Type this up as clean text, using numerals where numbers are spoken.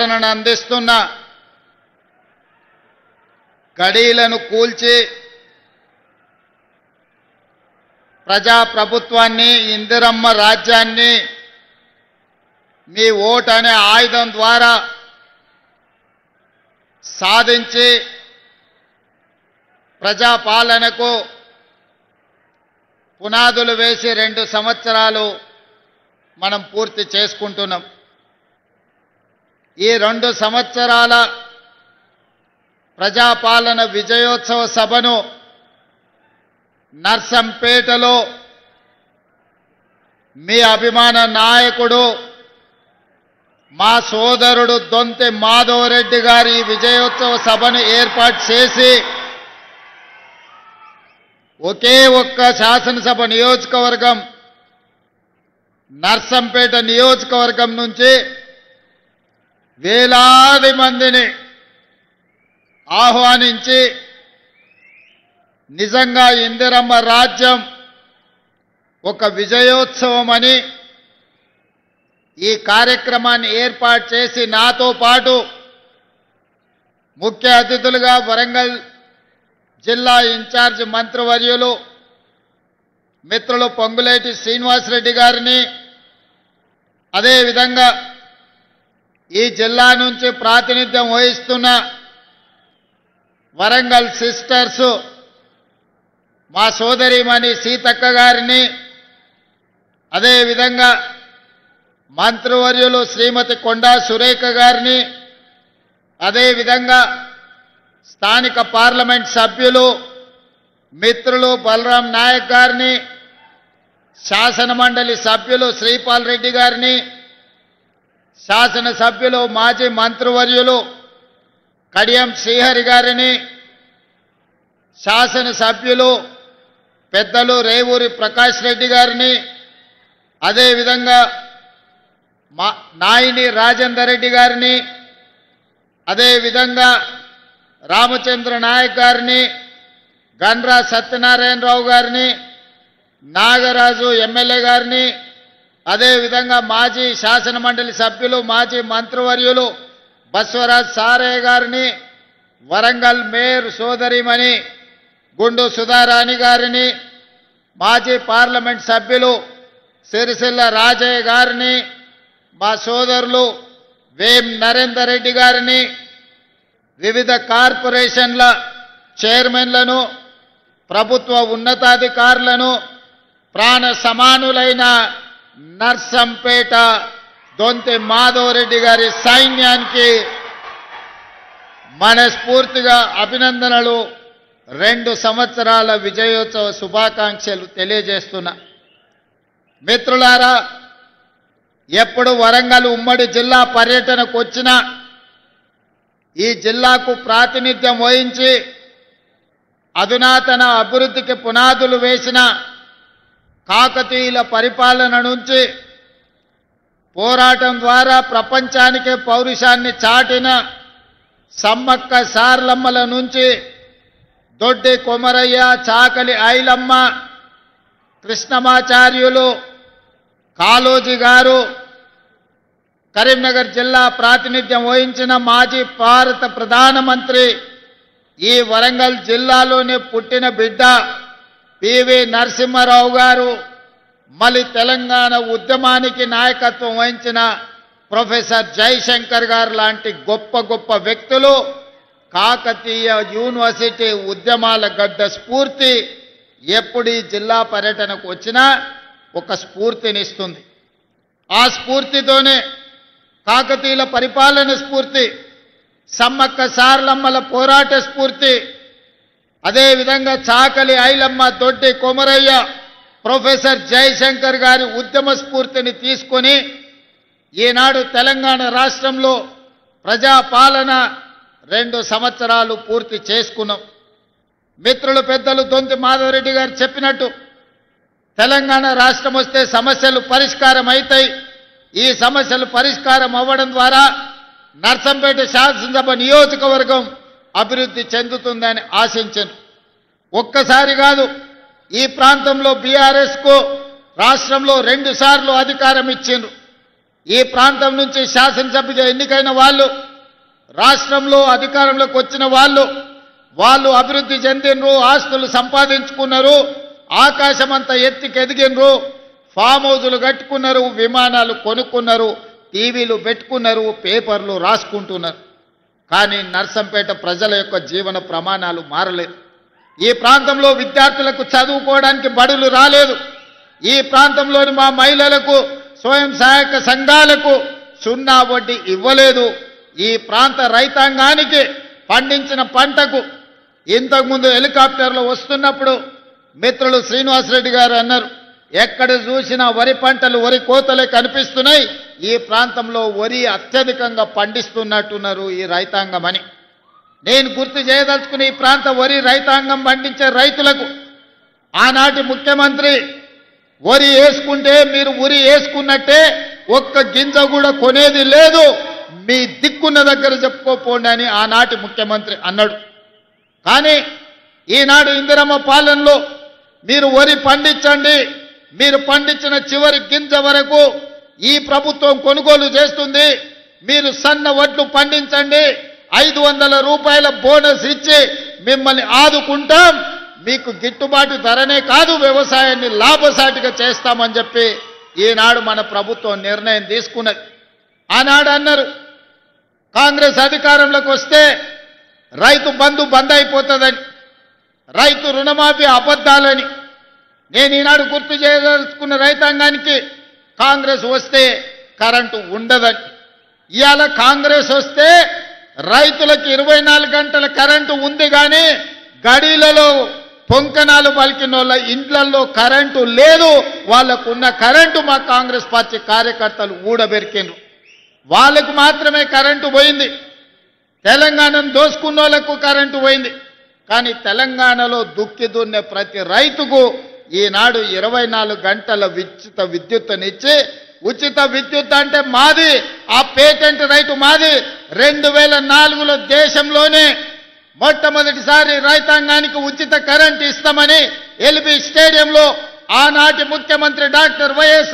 పాలనను అందిస్తున్న గడీలను కూల్చి ప్రజాప్రభుత్వాన్ని ఇందిరమ్మ రాజ్యాన్ని మీ ఓటు అనే ఆయుధం ద్వారా సాధించి ప్రజాపాలనకు పునాదులు వేసి 2 సంవత్సరాలు మనం పూర్తి చేసుకుంటున్నాం. ఈ 2 సంవత్సరాల ప్రజాపాలన విజయోత్సవ సభను నర్సంపేటలో మీ అభిమాన నాయకుడు మా సోదరుడు దొంతి మాధవరెడ్డి గారి ఈ విజయోత్సవ సభను ఏర్పాటు చేసి ఒకే ఒక్క శాసనసభ నియోజకవర్గం నర్సంపేట నియోజకవర్గం నుంచి వేలాది మందిని ఆహ్వానించి నిజంగా ఇందిరమ్మ రాజ్యం ఒక విజయోత్సవం అని ఈ కార్యక్రమాన్ని ఏర్పాటు చేసి నాతో పాటు ముఖ్య అతిథులుగా వరంగల్ జిల్లా ఇన్ఛార్జ్ మంత్రివర్యులు మిత్రులు పొంగులేటి శ్రీనివాసరెడ్డి గారిని, అదేవిధంగా ఈ జిల్లా నుంచి ప్రాతినిధ్యం వహిస్తున్న వరంగల్ సిస్టర్స్ మా సోదరిమణి సీతక్క గారిని, అదేవిధంగా మంత్రివర్యులు శ్రీమతి కొండా సురేఖ గారిని, అదేవిధంగా స్థానిక పార్లమెంట్ సభ్యులు మిత్రులు బలరాం నాయక్ గారిని, శాసనమండలి సభ్యులు శ్రీపాల్ రెడ్డి గారిని, శాసనసభ్యులు మాజీ మంత్రివర్యులు కడియం శ్రీహరి గారిని, శాసనసభ్యులు పెద్దలు రేవూరి ప్రకాష్ రెడ్డి గారిని, అదేవిధంగా నాయిని రాజేందర్ రెడ్డి గారిని, అదేవిధంగా రామచంద్ర నాయక్ గారిని, గన్రా సత్యనారాయణరావు గారిని, నాగరాజు ఎమ్మెల్యే గారిని, అదేవిధంగా మాజీ శాసనమండలి సభ్యులు మాజీ మంత్రివర్యులు బస్వరాజ్ సారయ్య గారిని, వరంగల్ మేయర్ సోదరిమణి గుండు సుధారాణి గారిని, మాజీ పార్లమెంట్ సభ్యులు సిరిసిల్ల రాజయ్య గారిని, మా సోదరులు వేం నరేందర్ రెడ్డి గారిని, వివిధ కార్పొరేషన్ల చైర్మన్లను, ప్రభుత్వ ఉన్నతాధికారులను, ప్రాణ సమానులైన నర్సంపేట దొంతి మాధవరెడ్డి గారి సైన్యానికి మనస్ఫూర్తిగా అభినందనలు, 2 సంవత్సరాల విజయోత్సవ శుభాకాంక్షలు తెలియజేస్తున్నా. మిత్రులారా, ఎప్పుడు వరంగల్ ఉమ్మడి జిల్లా పర్యటనకు వచ్చినా ఈ జిల్లాకు ప్రాతినిధ్యం వహించి అధునాతన అభివృద్ధికి పునాదులు వేసిన కాకతీయుల పరిపాలన నుంచి పోరాటం ద్వారా ప్రపంచానికే పౌరుషాన్ని చాటిన సమ్మక్క సార్లమ్మల నుంచి దొడ్డి కొమరయ్య, చాకలి ఐలమ్మ, కృష్ణమాచార్యులు, కాళోజీ గారు, కరీంనగర్ జిల్లా ప్రాతినిధ్యం వహించిన మాజీ భారత ప్రధానమంత్రి, ఈ వరంగల్ జిల్లాలోనే పుట్టిన బిడ్డ పివి నరసింహారావు గారు, మళ్ళీ తెలంగాణ ఉద్యమానికి నాయకత్వం వహించిన ప్రొఫెసర్ జయశంకర్ గారు లాంటి గొప్ప గొప్ప వ్యక్తులు కాకతీయ యూనివర్సిటీ ఉద్యమాల గడ్డ స్ఫూర్తి ఎప్పుడు ఈ జిల్లా పర్యటనకు వచ్చినా ఒక స్ఫూర్తినిస్తుంది. ఆ స్ఫూర్తితోనే కాకతీయుల పరిపాలన స్ఫూర్తి, సమ్మక్క సార్లమ్మల పోరాట స్ఫూర్తి, అదేవిధంగా చాకలి ఐలమ్మ, దొడ్డి కొమరయ్య, ప్రొఫెసర్ జయశంకర్ గారి ఉద్యమ స్ఫూర్తిని తీసుకొని ఈనాడు తెలంగాణ రాష్ట్రంలో ప్రజాపాలన 2 సంవత్సరాలు పూర్తి చేసుకున్నాం. మిత్రులు పెద్దలు దొంతి మాధవరెడ్డి గారు చెప్పినట్టు తెలంగాణ రాష్ట్రం వస్తే సమస్యలు పరిష్కారం అవుతాయి. ఈ సమస్యలు పరిష్కారం అవ్వడం ద్వారా నర్సంపేట శాసనసభ నియోజకవర్గం అభివృద్ధి చెందుతుందని ఆశించాను. ఒక్కసారి కాదు, ఈ ప్రాంతంలో బీఆర్ఎస్కు రాష్ట్రంలో 2 సార్లు అధికారం ఇచ్చిండ్రు. ఈ ప్రాంతం నుంచి శాసనసభ్యుగా ఎన్నికైన వాళ్ళు, రాష్ట్రంలో అధికారంలోకి వచ్చిన వాళ్ళు అభివృద్ధి చెందినరు, ఆస్తులు సంపాదించుకున్నారు, ఆకాశమంతా ఎత్తికెదిగినరు, ఫామ్ హౌజులు కట్టుకున్నారు, విమానాలు కొనుక్కున్నారు, టీవీలు పెట్టుకున్నారు, పేపర్లు రాసుకుంటున్నారు. కానీ నర్సంపేట ప్రజల యొక్క జీవన ప్రమాణాలు మారలేదు. ఈ ప్రాంతంలో విద్యార్థులకు చదువుకోవడానికి బడులు రాలేదు. ఈ ప్రాంతంలోని మా మహిళలకు, స్వయం సహాయక సంఘాలకు సున్నా వడ్డీ ఇవ్వలేదు. ఈ ప్రాంత రైతాంగానికి పండించిన పంటకు ఇంతకుముందు హెలికాప్టర్లో వస్తున్నప్పుడు మిత్రులు శ్రీనివాసరెడ్డి గారు అన్నారు, ఎక్కడ చూసినా వరి పంటలు, వరి కోతలే కనిపిస్తున్నాయి, ఈ ప్రాంతంలో వరి అత్యధికంగా పండిస్తున్నట్టున్నారు ఈ రైతాంగం అని. నేను గుర్తు చేయదలుచుకుని ఈ ప్రాంత వరి రైతాంగం పండించే రైతులకు ఆనాటి ముఖ్యమంత్రి వరి వేసుకుంటే మీరు ఉరి వేసుకున్నట్టే, ఒక్క గింజ కూడా కొనేది లేదు, మీ దిక్కున్న దగ్గర చెప్పుకోపోండి అని ఆనాటి ముఖ్యమంత్రి అన్నాడు. కానీ ఈనాడు ఇందిరమ్మ పాలనలో మీరు వరి పండించండి, మీరు పండించిన చివరి గింజ వరకు ఈ ప్రభుత్వం కొనుగోలు చేస్తుంది, మీరు సన్న వడ్లు పండించండి, 500 రూపాయల బోనస్ ఇచ్చి మిమ్మల్ని ఆదుకుంటాం, మీకు గిట్టుబాటు ధరనే కాదు వ్యవసాయాన్ని లాభసాటిగా చేస్తామని చెప్పి ఈనాడు మన ప్రభుత్వం నిర్ణయం తీసుకున్నది. ఆనాడు అన్నారు కాంగ్రెస్ అధికారంలోకి వస్తే రైతు బంధు బంద్ అయిపోతుందని, రైతు రుణమాఫీ అబద్ధాలని. నేను ఈనాడు గుర్తు చేయదలుచుకున్న రైతాంగానికి కాంగ్రెస్ వస్తే కరెంటు ఉండదని. ఇవాళ కాంగ్రెస్ వస్తే రైతులకు 24 గంటల కరెంటు ఉంది, కానీ గడిలలో పొంకనాలు పలికిన వాళ్ళ ఇండ్లలో కరెంటు లేదు. వాళ్ళకున్న కరెంటు మా కాంగ్రెస్ పార్టీ కార్యకర్తలు ఊడబెరికిండ్రు. వాళ్ళకు మాత్రమే కరెంటు పోయింది. తెలంగాణను దోసుకున్న వాళ్ళకు కరెంటు పోయింది. కానీ తెలంగాణలో దుక్కి దున్నే ప్రతి రైతుకు ఈనాడు 24 గంటల ఉచిత విద్యుత్తునిచ్చి, ఉచిత విద్యుత్ అంటే మాది, ఆ పేటెంట్ రైతు మాది. 2004లో దేశంలోనే మొట్టమొదటిసారి రైతాంగానికి ఉచిత కరెంట్ ఇస్తామని ఎల్బీ స్టేడియంలో ఆనాటి ముఖ్యమంత్రి డాక్టర్ వైఎస్